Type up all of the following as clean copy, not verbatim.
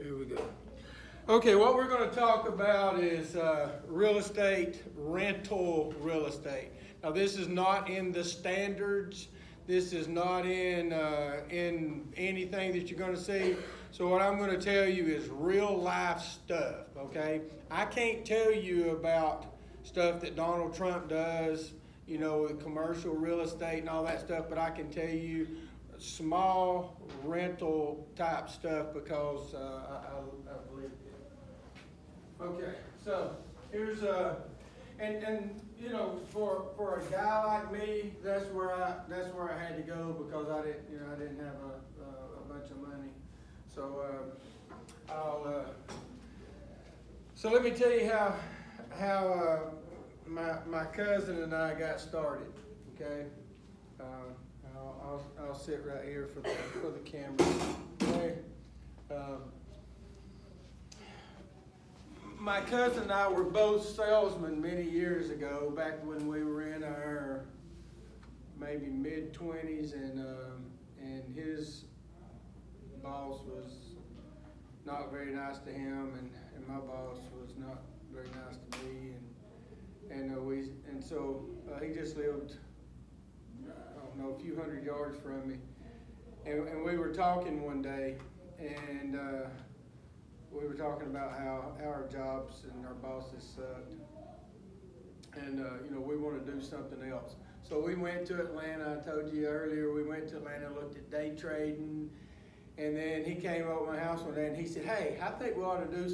Here we go. Okay, what we're going to talk about is real estate, rental real estate. Now, this is not in the standards. This is not in anything that you're going to see. So what I'm going to tell you is real life stuff, okay? I can't tell you about stuff that Donald Trump does, you know, with commercial real estate and all that stuff, but I can tell you small rental type stuff because I believe it. Okay, so here's and you know, for a guy like me, that's where I had to go because I didn't have a bunch of money. So so let me tell you how my cousin and I got started. Okay, I'll sit right here for the camera. Okay. My cousin and I were both salesmen many years ago, back when we were in our maybe mid-20s, and his boss was not very nice to him, and my boss was not very nice to me, and so he just lived, I don't know, a few hundred yards from me, and we were talking one day, and we were talking about how our jobs and our bosses sucked, and you know, we want to do something else. So we went to Atlanta. I told you earlier, we went to Atlanta, looked at day trading, and then he came over to my house one day and he said, "Hey, I think we ought to do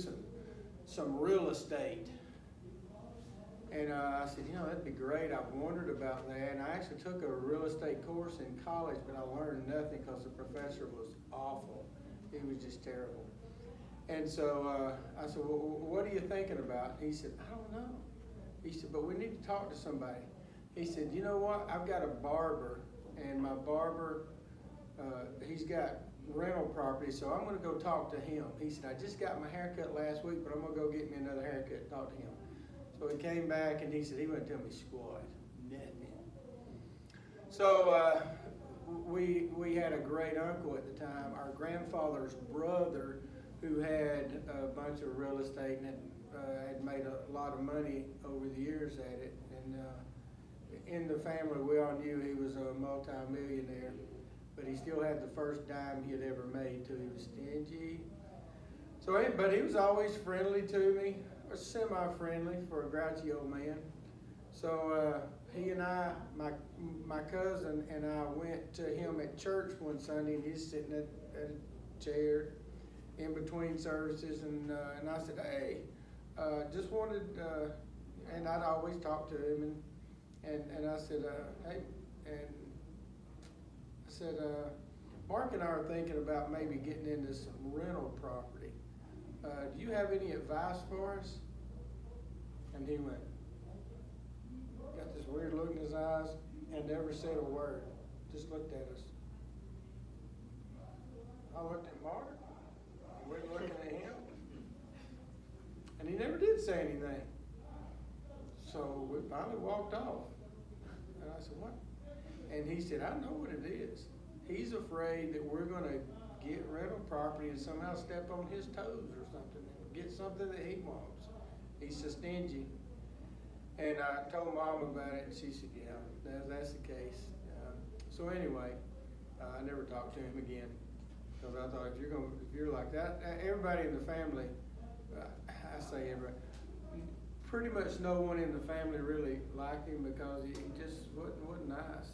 some real estate." And I said, "You know, that'd be great. I've wondered about that." And I actually took a real estate course in college, but I learned nothing because the professor was awful. He was just terrible. And so I said, "Well, what are you thinking about?" He said, "I don't know." He said, "But we need to talk to somebody." He said, "You know what? I've got a barber, and my barber, he's got rental property, so I'm going to go talk to him." He said, "I just got my haircut last week, but I'm going to go get me another haircut and talk to him." So he came back, and he said he wouldn't tell me squat, nothing. So we had a great uncle at the time, our grandfather's brother, who had a bunch of real estate and had made a lot of money over the years at it. And in the family, we all knew he was a multi-millionaire, but he still had the first dime he had ever made till he was stingy. So, but he was always friendly to me, or semi-friendly for a grouchy old man. So he and I, my cousin and I went to him at church one Sunday, and he's sitting at a chair in between services, and I said, "Hey, just wanted," and I'd always talk to him, and I said, "Hey," and I said, "Mark and I are thinking about maybe getting into some rental property. Do you have any advice for us?" And he went, got this weird look in his eyes, and never said a word, just looked at us. I looked at Mark. We're looking at him, and he never did say anything. So we finally walked off, and I said, "What?" And he said, "I know what it is. He's afraid that we're going to get rental property and somehow step on his toes or something, and get something that he wants. He's so stingy." And I told Mom about it, and she said, "Yeah, that's the case." So anyway, I never talked to him again. Because I thought, if you're like that, everybody in the family, I say everybody, pretty much no one in the family really liked him because he just wasn't nice.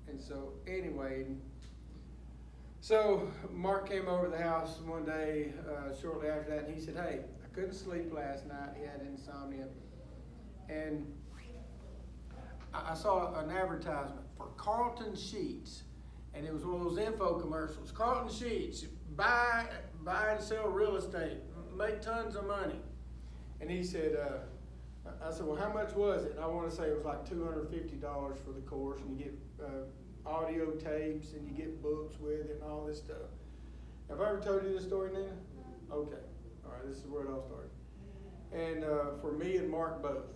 And so anyway, so Mark came over to the house one day shortly after that, and he said, "Hey, I couldn't sleep last night." He had insomnia, and I saw an advertisement for Carlton Sheets. And it was one of those info commercials. Carlton Sheets, buy and sell real estate, make tons of money. And he said, I said, "Well, how much was it?" And I want to say it was like $250 for the course, and you get audio tapes, and you get books with it, and all this stuff. Have I ever told you this story, Nina? Okay. All right, this is where it all started. And for me and Mark both.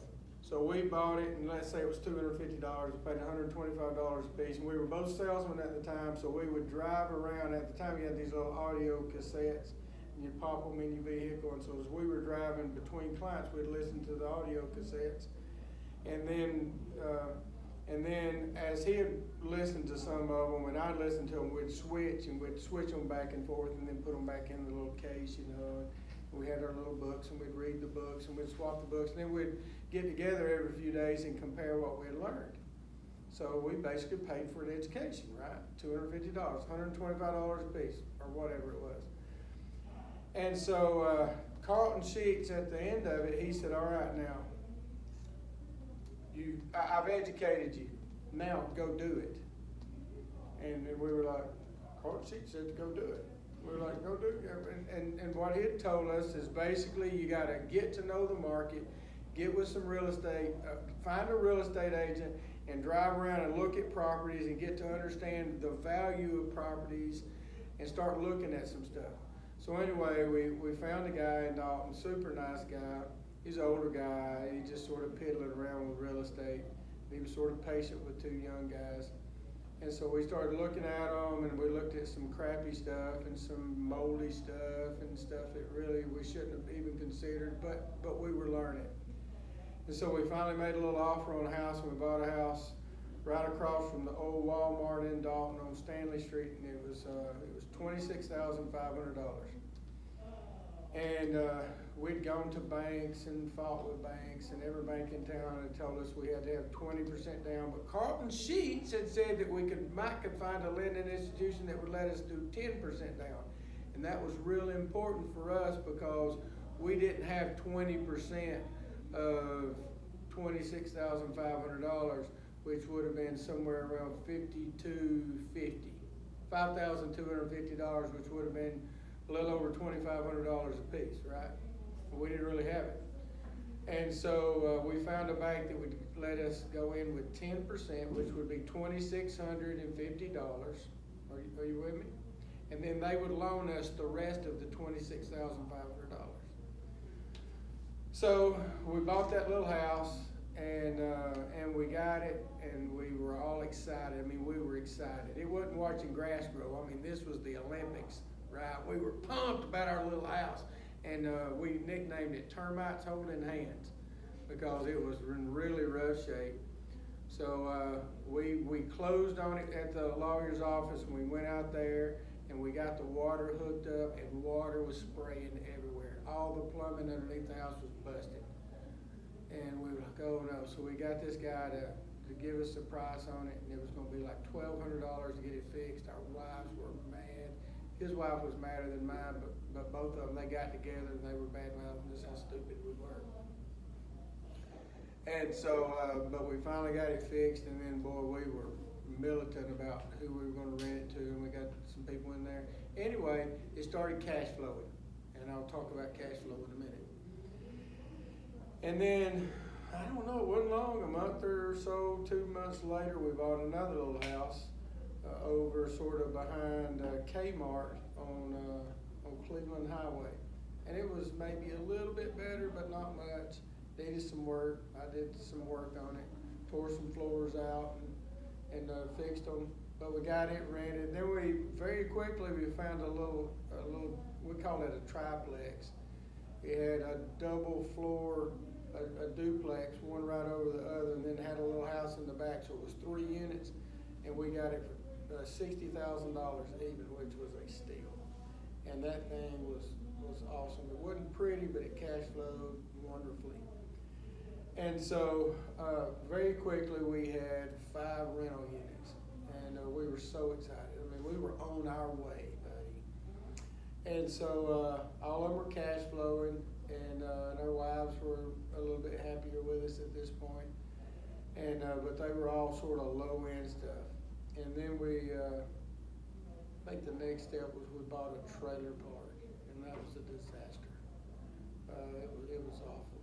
So we bought it, and let's say it was $250, we paid $125 a piece, and we were both salesmen at the time, so we would drive around. At the time, you had these little audio cassettes, You pop them in your vehicle, and so as we were driving between clients, we'd listen to the audio cassettes. And then as he had listened to some of them, and I'd listen to them, we'd switch them back and forth, and then put them back in the little case, you know. And we had our little books, and we'd read the books, and we'd swap the books, and then we'd get together every few days and compare what we had learned. So we basically paid for an education, right? $250, $125 a piece, or whatever it was. And so Carlton Sheets, at the end of it, he said, all right, now, I've educated you. Now go do it. And we were like, Carlton Sheets said to go do it. We were like, go do it. And what he had told us is basically you got to get to know the market, get with some real estate, find a real estate agent, and drive around and look at properties and get to understand the value of properties and start looking at some stuff. So anyway, we found a guy in Dalton, super nice guy. He's an older guy. He just sort of piddling around with real estate. He was sort of patient with two young guys. And so we started looking at them, and we looked at some crappy stuff and some moldy stuff and stuff that really we shouldn't have even considered, but we were learning. And so we finally made a little offer on a house, and we bought a house right across from the old Walmart in Dalton on Stanley Street, and it was $26,500. And we'd gone to banks and fought with banks, and every bank in town had told us we had to have 20% down. But Carlton Sheets had said that we might find a lending institution that would let us do 10% down. And that was really important for us because we didn't have 20% of $26,500, which would have been somewhere around $5,250, which would have been a little over $2,500 a piece, right? But we didn't really have it. And so we found a bank that would let us go in with 10%, which would be $2,650. Are you with me? And then they would loan us the rest of the $26,500. So we bought that little house, and we got it, and we were all excited. I mean, we were excited. It wasn't watching grass grow. I mean, this was the Olympics, right? We were pumped about our little house, and we nicknamed it Termites Holding Hands because it was in really rough shape. So we closed on it at the lawyer's office, and we went out there, and we got the water hooked up, and water was spraying everywhere. All the plumbing underneath the house was busted. And we were like, oh no. So we got this guy to give us a price on it, and it was going to be like $1,200 to get it fixed. Our wives were mad. His wife was madder than mine, but both of them, they got together and they were bad-mouthing us how stupid we were. And so, but we finally got it fixed, and then, boy, we were militant about who we were going to rent it to, and we got some people in there. Anyway, it started cash flowing, and I'll talk about cash flow in a minute. And then, I don't know, it wasn't long, a month or so, 2 months later, we bought another little house over sort of behind Kmart on Cleveland Highway. And it was maybe a little bit better, but not much. Needed some work. I did some work on it, tore some floors out and fixed them. But we got it rented. Then we very quickly we found a little we call it a triplex. It had a double floor, a duplex, one right over the other, and then had a little house in the back. So it was 3 units, and we got it for $60,000 even, which was a steal. And that thing was awesome. It wasn't pretty, but it cash flowed wonderfully. And so very quickly we had 5 rental units, and we were so excited. I mean, we were on our way, buddy. And so all of them were cash flowing, and our wives were a little bit happier with us at this point. And but they were all sort of low end stuff. And then we, I think the next step was we bought a trailer park, and that was a disaster. It was awful.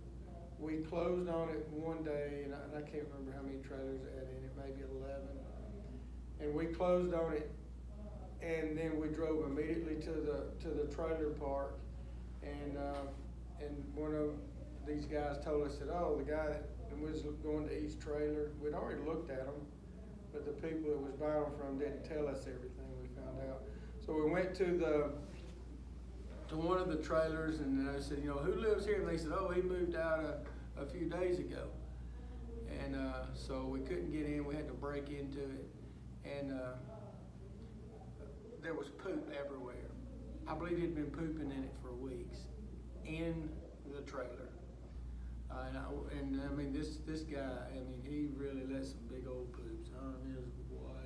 We closed on it one day, and I can't remember how many trailers it had in it, maybe 11. And we closed on it, and then we drove immediately to the trailer park, and one of these guys told us that, oh, the guy that was going to each trailer, we'd already looked at them, but the people that was buying them from didn't tell us everything we found out. So we went to to one of the trailers, and I said, who lives here? And they said, oh, he moved out a few days ago. And so we couldn't get in. We had to break into it. And there was poop everywhere. I believe he'd been pooping in it for weeks in the trailer. This guy, he really let some big old poops.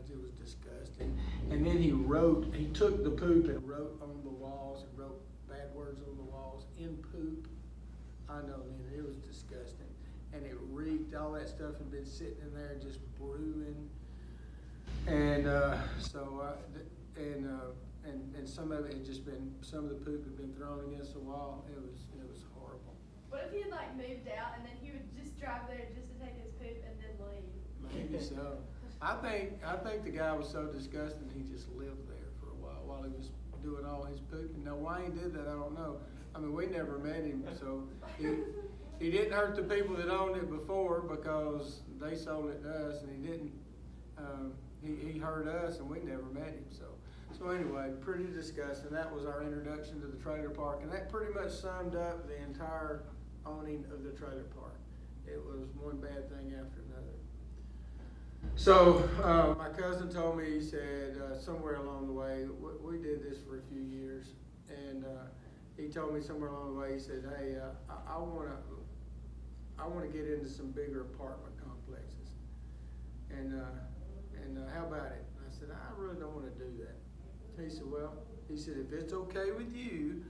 It was disgusting. And then he took the poop and wrote on the walls and wrote bad words on the walls in poop. I know, man, it was disgusting. And it reeked. All that stuff had been sitting in there just brewing. And and some of it had just been, some of the poop had been thrown against the wall. It was horrible. What if he had moved out and then he would just drive there just to take his poop and then leave? Maybe so. I think the guy was so disgusting he just lived there for a while he was doing all his pooping. Now why he did that, I don't know. We never met him, so he didn't hurt the people that owned it before because they sold it to us, and he didn't. He hurt us, and we never met him. So anyway, pretty disgusting. That was our introduction to the trailer park, and that pretty much summed up the entire owning of the trailer park. It was one bad thing after another. So my cousin told me, he said somewhere along the way, we did this for a few years, and he told me somewhere along the way, he said, hey, I want to get into some bigger apartment complexes, and how about it? And I said, I really don't want to do that. He said, well, if it's okay with you,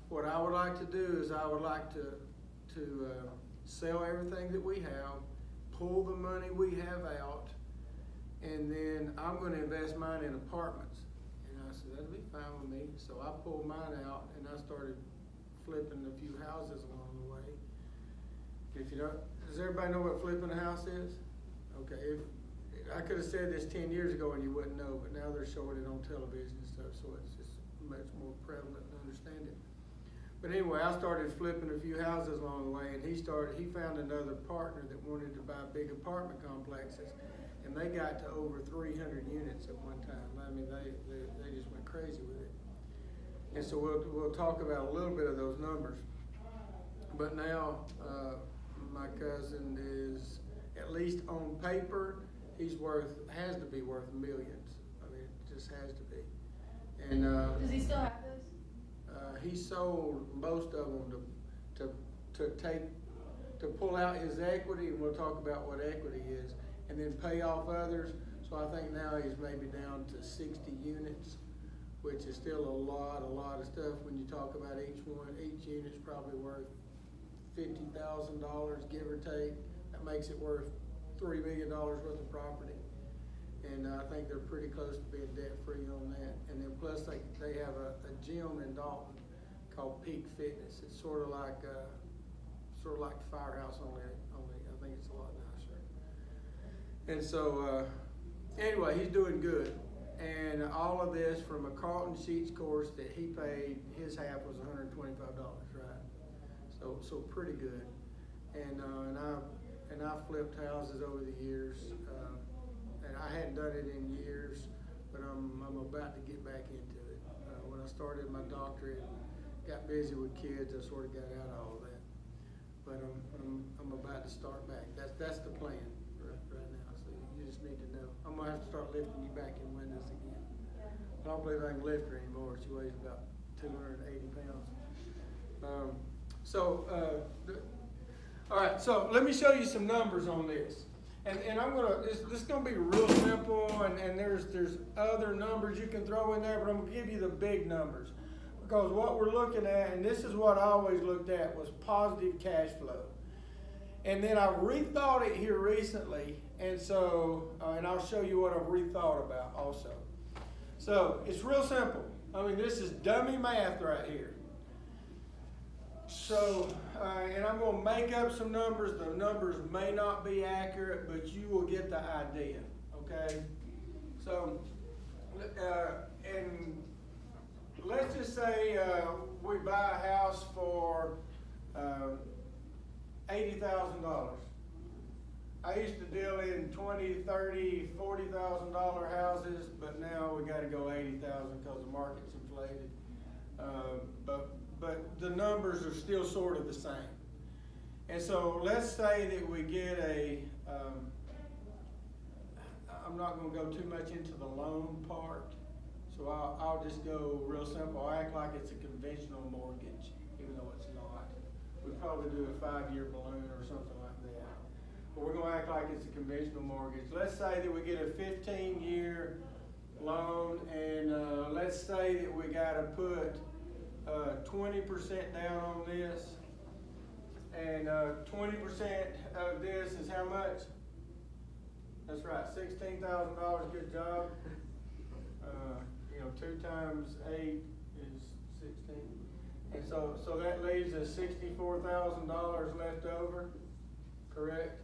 what I would like to do is I would like to sell everything that we have, pull the money we have out, and then I'm going to invest mine in apartments. And I said, that'd be fine with me. So I pulled mine out, and I started flipping a few houses along the way. If you don't, does everybody know what flipping a house is? Okay, if I could have said this 10 years ago and you wouldn't know, but now they're showing it on television and stuff, so it's just much more prevalent to understand it. But anyway, I started flipping a few houses along the way, and he found another partner that wanted to buy big apartment complexes, and they got to over 300 units at one time. They just went crazy with it. And so we'll talk about a little bit of those numbers. But now my cousin is, at least on paper, has to be worth millions. It just has to be. And does he still have those? He sold most of them to pull out his equity, and we'll talk about what equity is, and then pay off others. So I think now he's maybe down to 60 units, which is still a lot of stuff. When you talk about each unit's probably worth $50,000, give or take. That makes it worth $3 million worth of property. And I think they're pretty close to being debt-free on that. And then plus they have a gym in Dalton called Peak Fitness. It's sort of like Firehouse, only I think it's a lot nicer. And so anyway, he's doing good. And all of this from a Carlton Sheets course that he paid, his half was $125, right? So pretty good. And I've flipped houses over the years. And I hadn't done it in years, but I'm about to get back into it. When I started my doctorate, got busy with kids, I sort of got out of all of that. But I'm about to start back. That's the plan right now. So you just need to know. I'm gonna have to start lifting you back in windows again. I don't believe I can lift her anymore. She weighs about 280 pounds. All right. So let me show you some numbers on this. And I'm this is gonna be real simple, and there's other numbers you can throw in there, but I'm gonna give you the big numbers. Because what we're looking at, and this is what I always looked at, was positive cash flow. And then I rethought it here recently, and so, and I'll show you what I've rethought about also. So it's real simple. This is dummy math right here. So, and I'm going to make up some numbers. The numbers may not be accurate, but you will get the idea, okay? So, and let's just say we buy a house for $80,000. I used to deal in $20,000, $30,000, $40,000 houses, but now we got to go $80,000 because the market's inflated. numbers are still sort of the same. And so let's say that we get I'm not gonna go too much into the loan part, so I'll just go real simple. I'll act like it's a conventional mortgage, even though it's not. We'd probably do a 5-year balloon or something like that. But we're gonna act like it's a conventional mortgage. Let's say that we get a 15-year loan, and let's say that we gotta put 20% down on this, and 20% of this is how much? That's right, $16,000. Good job. 2 times 8 is 16, and so that leaves us $64,000 left over, correct?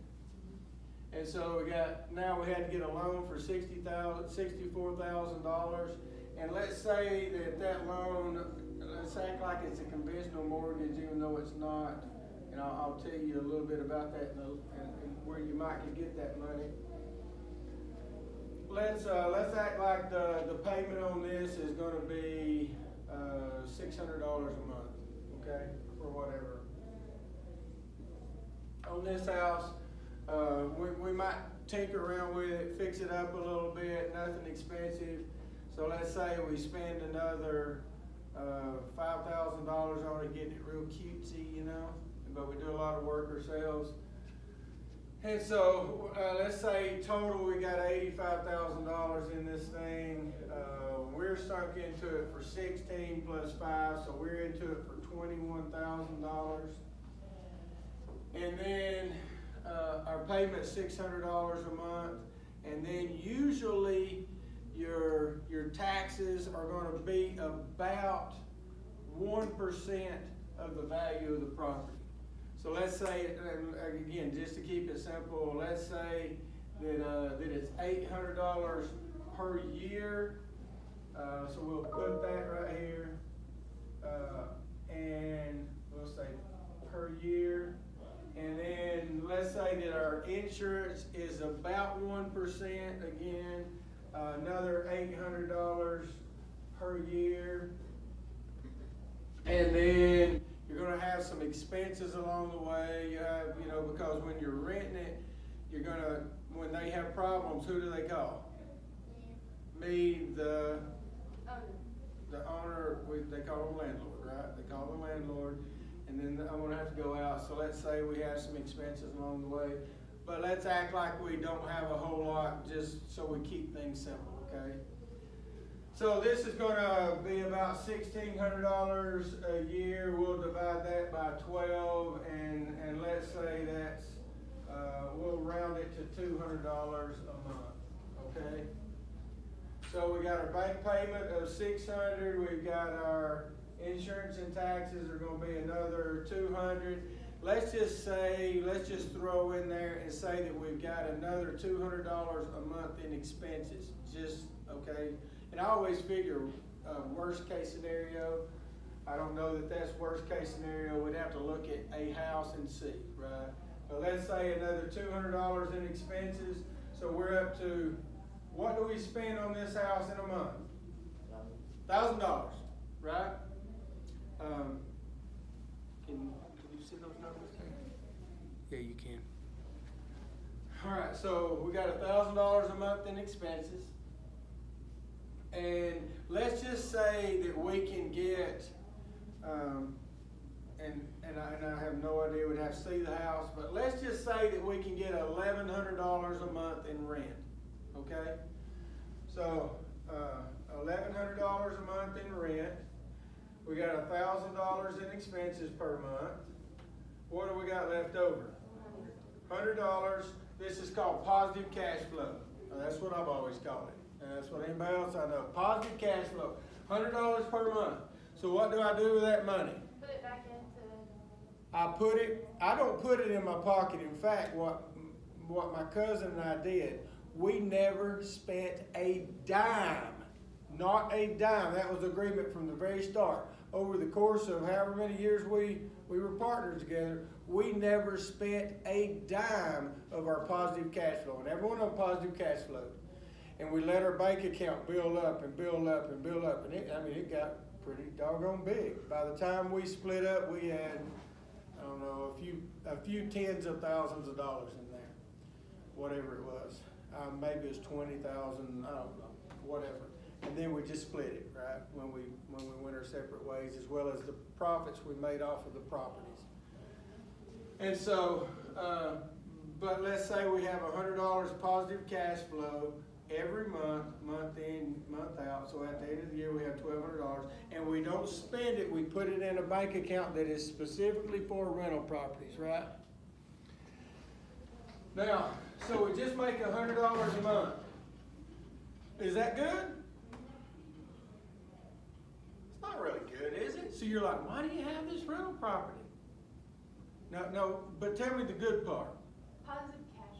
And so we had to get a loan for $64,000, and let's say that loan, let's act like it's a conventional mortgage, even though it's not. And I'll tell you a little bit about that and where you might could get that money. Let's act like the payment on this is going to be $600 a month, okay, for whatever. On this house, we might tinker around with it, fix it up a little bit, nothing expensive. So let's say we spend another $5,000 on it, getting it real cutesy, but we do a lot of work ourselves. And so let's say total we got $85,000 in this thing. We're sunk into it for 16 plus 5, so we're into it for $21,000. And then our payment's $600 a month, and then usually your taxes are going to be about 1% of the value of the property. So let's say, again, just to keep it simple, let's say that it's $800 per year. So we'll put that right here, and we'll say per year. And then let's say that our insurance is about 1%, again, another $800 per year. And then you're going to have some expenses along the way. You have, because when you're renting it, when they have problems, who do they call? Me, the owner, they call them landlord, right? They call the landlord. And then I'm going to have to go out. So let's say we have some expenses along the way. But let's act like we don't have a whole lot, just so we keep things simple, okay? So this is going to be about $1,600 a year. We'll divide that by 12, and let's say that's, we'll round it to $200 a month, okay? So we got our bank payment of $600. We've got our insurance and taxes are going to be another $200. Let's just throw in there and say that we've got another $200 a month in expenses. Just, okay? And I always figure worst case scenario. I don't know that that's worst case scenario. We'd have to look at a house and see, right? But let's say another $200 in expenses. So we're up to, what do we spend on this house in a month? $1,000, right? Can you see those numbers there? Yeah, you can. All right, so we got $1,000 a month in expenses. And let's just say that we can get, and I have no idea, we'd have to see the house, but let's just say that we can get $1,100 a month in rent, okay? So $1,100 a month in rent. We got $1,000 in expenses per month. What do we got left over? $100. This is called positive cash flow. That's what I've always called it. And that's what anybody else I know. Positive cash flow. $100 per month. So what do I do with that money? Put it back into. I don't put it in my pocket. In fact, what my cousin and I did, we never spent a dime. Not a dime. That was the agreement from the very start. Over the course of however many years we were partners together, we never spent a dime of our positive cash flow. And everyone on positive cash flow. And we let our bank account build up and build up and build up. And it got pretty doggone big. By the time we split up, we had, I don't know, a few tens of thousands of dollars in there, whatever it was. Maybe it was 20,000, I don't know, whatever. And then we just split it, right, when we went our separate ways, as well as the profits we made off of the properties. And so, but let's say we have $100 positive cash flow every month, month in, month out. So at the end of the year, we have $1,200, and we don't spend it. We put it in a bank account that is specifically for rental properties, right? Now, so we just make $100 a month. Is that good? It's not really good, is it? So you're like, why do you have this rental property? No, but tell me the good part. Positive cash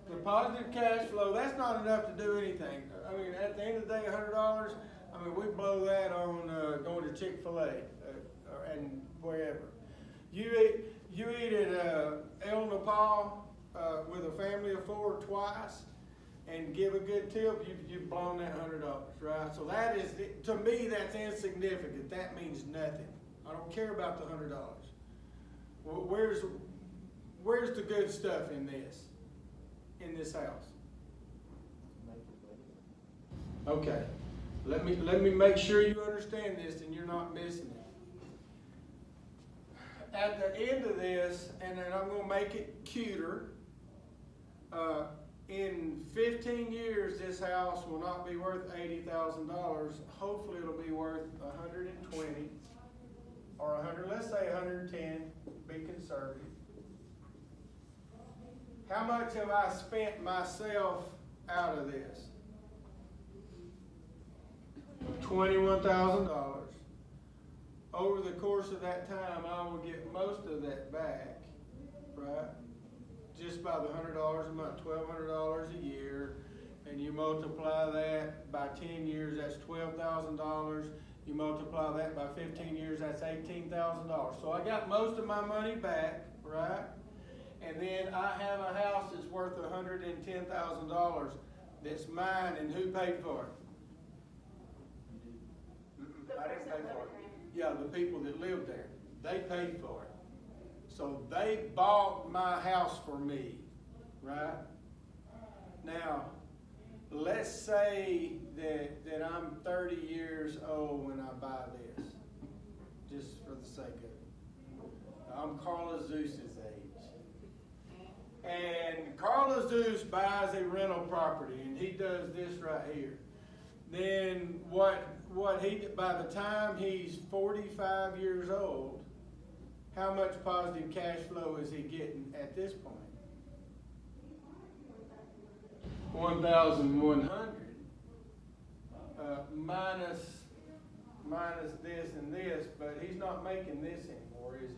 flow. The positive cash flow, that's not enough to do anything. I mean, at the end of the day, $100, I mean, we blow that on going to Chick-fil-A and wherever. You eat at El Nepal with a family of 4 twice and give a good tip, you've blown that $100, right? So that is, to me, that's insignificant. That means nothing. I don't care about the $100. Well, where's the good stuff in this house? Okay, let me make sure you understand this and you're not missing it. At the end of this, and then I'm gonna make it cuter. In 15 years, this house will not be worth $80,000. Hopefully, it'll be worth 120 or 100. Let's say 110. Be conservative. How much have I spent myself out of this? $21,000. Over the course of that time, I will get most of that back, right? Just by the $100 a month, $1,200 a year, and you multiply that by 10 years, that's $12,000. You multiply that by 15 years, that's $18,000. So I got most of my money back, right? And then I have a house that's worth $110,000 that's mine, and who paid for it? I didn't pay for it. Yeah, the people that lived there, they paid for it. So they bought my house for me, right? Now, let's say that I'm 30 years old when I buy this, just for the sake of it. I'm Carla Zeus's age. And Carla Zeus buys a rental property, and he does this right here. Then by the time he's 45 years old, how much positive cash flow is he getting at this point? 1,100 minus this and this, but he's not making this anymore, is he?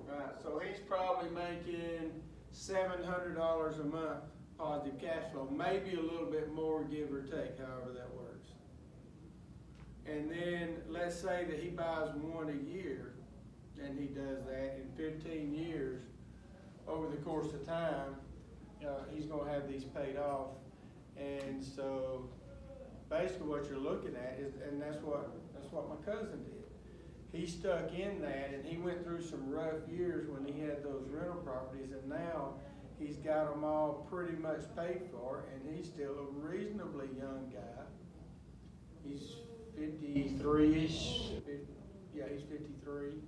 Right, so he's probably making $700 a month positive cash flow, maybe a little bit more, give or take, however that works. And then let's say that he buys one a year, and he does that in 15 years. Over the course of time, he's going to have these paid off. And so basically what you're looking at is, and that's what my cousin did. He stuck in that, and he went through some rough years when he had those rental properties, and now he's got them all pretty much paid for, and he's still a reasonably young guy. He's 53-ish. Yeah, he's 53.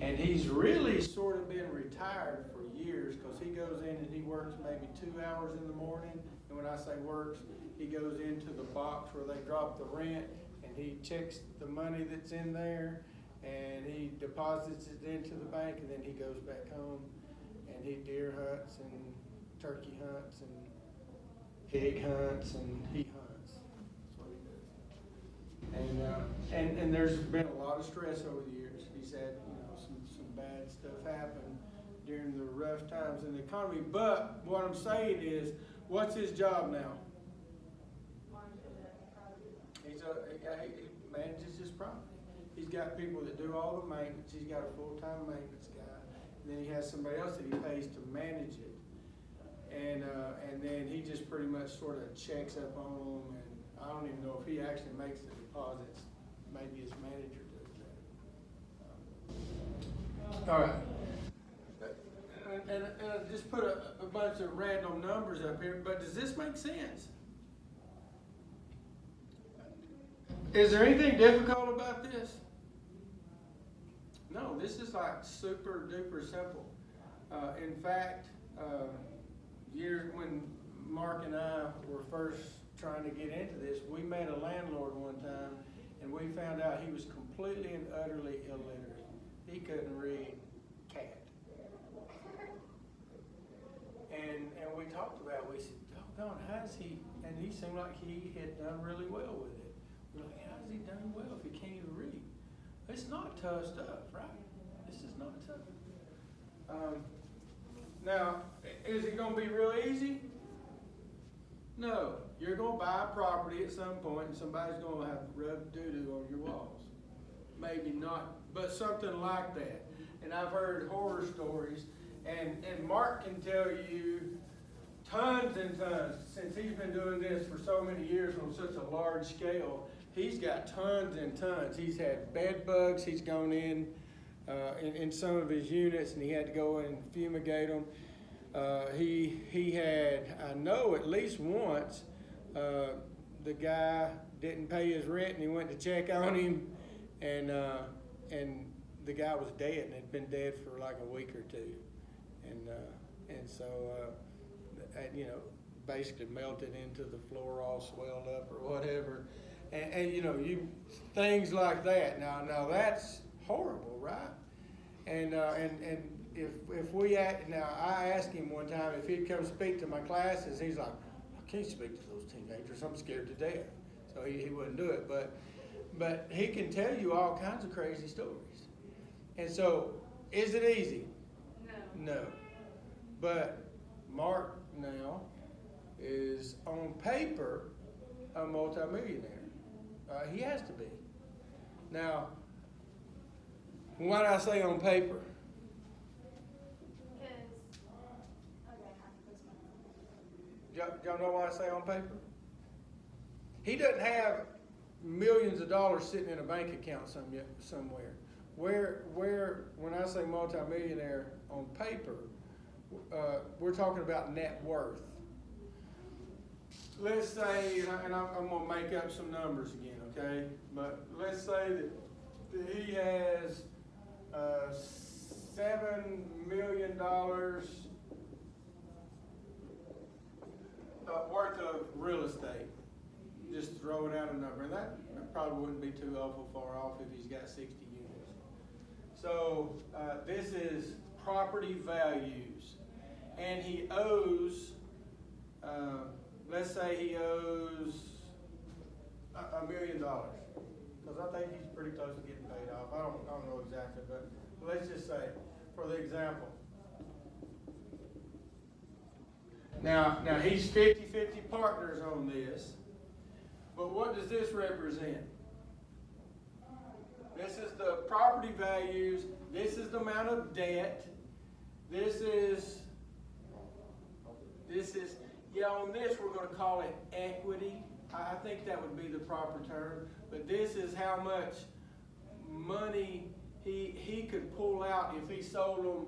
And he's really sort of been retired for years, because he goes in and he works maybe 2 hours in the morning. And when I say works, he goes into the box where they drop the rent, and he checks the money that's in there, and he deposits it into the bank, and then he goes back home, and he deer hunts and turkey hunts and pig hunts, and he hunts. That's what he does. And there's been a lot of stress over the years. He's had some bad stuff happen during the rough times in the economy. But what I'm saying is, what's his job now? He manages his property. He's got people that do all the maintenance. He's got a full-time maintenance guy. And then he has somebody else that he pays to manage it. And then he just pretty much sort of checks up on them. And I don't even know if he actually makes the deposits maybe his manager does that. All right. And I just put a bunch of random numbers up here, but does this make sense? Is there anything difficult about this? No, this is like super duper simple. In fact, years when Mark and I were first trying to get into this, we met a landlord one time, and we found out he was completely and utterly illiterate. He couldn't read cat. And we talked about it. We said, doggone, how's he? And he seemed like he had done really well with it. We're like, how's he done well if he can't even read? It's not tough stuff, right? This is not tough. Now, is it going to be real easy? No. You're going to buy a property at some point, and somebody's going to have rubbed doo-doo on your walls. Maybe not, but something like that. And I've heard horror stories, and Mark can tell you tons and tons. Since he's been doing this for so many years on such a large scale, he's got tons and tons. He's had bed bugs. He's gone in some of his units, and he had to go and fumigate them. He had, I know at least once, the guy didn't pay his rent, and he went to check on him, and the guy was dead, and had been dead for like a week or two, and so basically melted into the floor, all swelled up or whatever, and things like that. Now that's horrible, right? And if we act, now I asked him one time if he'd come speak to my classes. He's like, I can't speak to those teenagers. I'm scared to death. So he wouldn't do it. But he can tell you all kinds of crazy stories. And so, is it easy? No. No. But Mark now is on paper a multimillionaire. He has to be. Now, why do I say on paper? Y'all know why I say on paper? He doesn't have millions of dollars sitting in a bank account somewhere. Where when I say multimillionaire on paper, we're talking about net worth. Let's say, and I'm going to make up some numbers again, okay? But let's say that he has $7 million worth of real estate. Just throwing out a number. And that probably wouldn't be too awful far off if he's got 60 units. So this is property values. And he owes, let's say he owes $1 million. Because I think he's pretty close to getting paid off. I don't know exactly, but let's just say, for the example. Now he's 50-50 partners on this, but what does this represent? This is the property values, this is the amount of debt, this is, on this we're going to call it equity. I think that would be the proper term, but this is how much money he could pull out if he sold them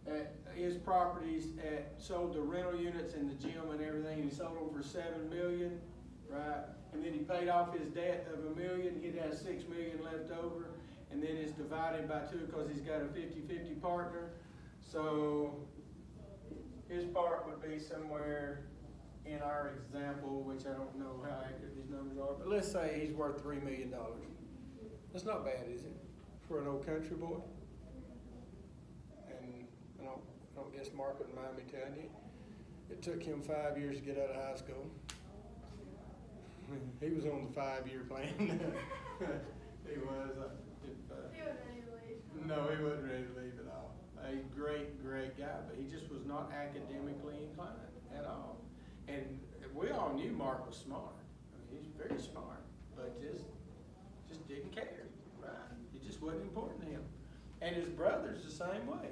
at his properties, sold the rental units and the gym and everything. He sold them for $7 million, right? And then he paid off his debt of $1 million. He'd have $6 million left over, and then it's divided by 2 because he's got a 50-50 partner. So his part would be somewhere in our example, which I don't know how accurate these numbers are, but let's say he's worth $3 million. That's not bad, is it, for an old country boy? And I don't guess Mark wouldn't mind me telling you, it took him 5 years to get out of high school. He was on the 5-year plan. He was. He wasn't ready to leave. No, he wasn't ready to leave at all. A great, great guy, but he just was not academically inclined at all. And we all knew Mark was smart. I mean, he's very smart, but just didn't care, right? It just wasn't important to him. And his brother's the same way.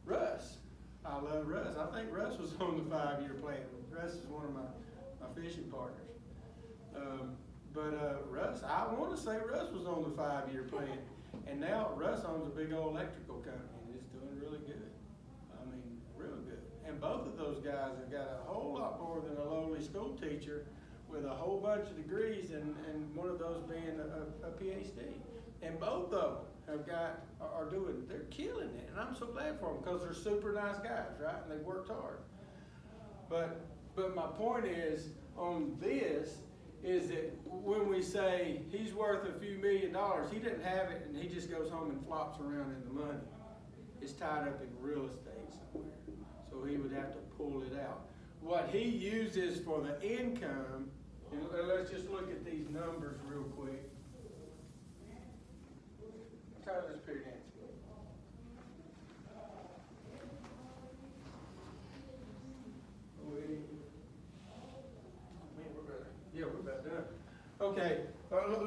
Russ, I love Russ. I think Russ was on the 5-year plan. Russ is one of my fishing partners. But Russ, I want to say Russ was on the 5-year plan, and now Russ owns a big old electrical company, and it's doing really good. I mean, real good. And both of those guys have got a whole lot more than a lowly school teacher with a whole bunch of degrees, and one of those being a PhD. And both of them they're killing it, and I'm so glad for them because they're super nice guys, right? And they worked hard. But my point is on this is that when we say he's worth a few $1 million, he didn't have it and he just goes home and flops around in the money. It's tied up in real estate somewhere. So he would have to pull it out. What he uses for the income, and let's just look at these numbers real quick. Turn this period in. We're about done. Okay,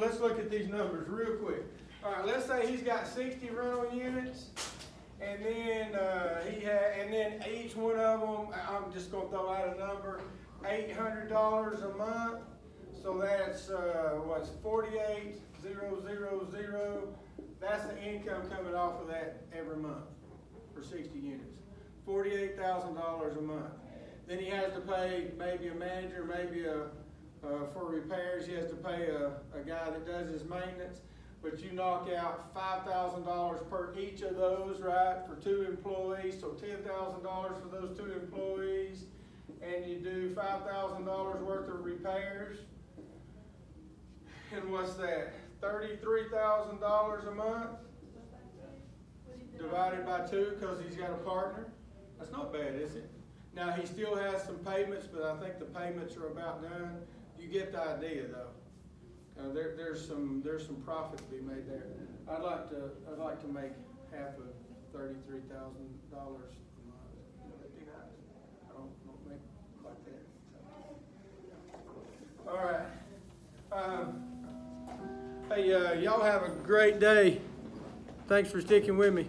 let's look at these numbers real quick. All right, let's say he's got 60 rental units, and then and then each one of them, I'm just gonna throw out a number, $800 a month. So that's what's 48,000. That's the income coming off of that every month for 60 units. $48,000 a month. Then he has to pay maybe a manager, maybe for repairs. He has to pay a guy that does his maintenance. But you knock out $5,000 per each of those, right, for 2 employees. So $10,000 for those 2 employees. And you do $5,000 worth of repairs. And what's that? $33,000 a month divided by 2 because he's got a partner. That's not bad, is it? Now he still has some payments, but I think the payments are about done. You get the idea, though. There's some profit to be made there. I'd like to make half of $33,000 a month. That'd be nice. I don't make like that. All right. Hey, y'all have a great day. Thanks for sticking with me.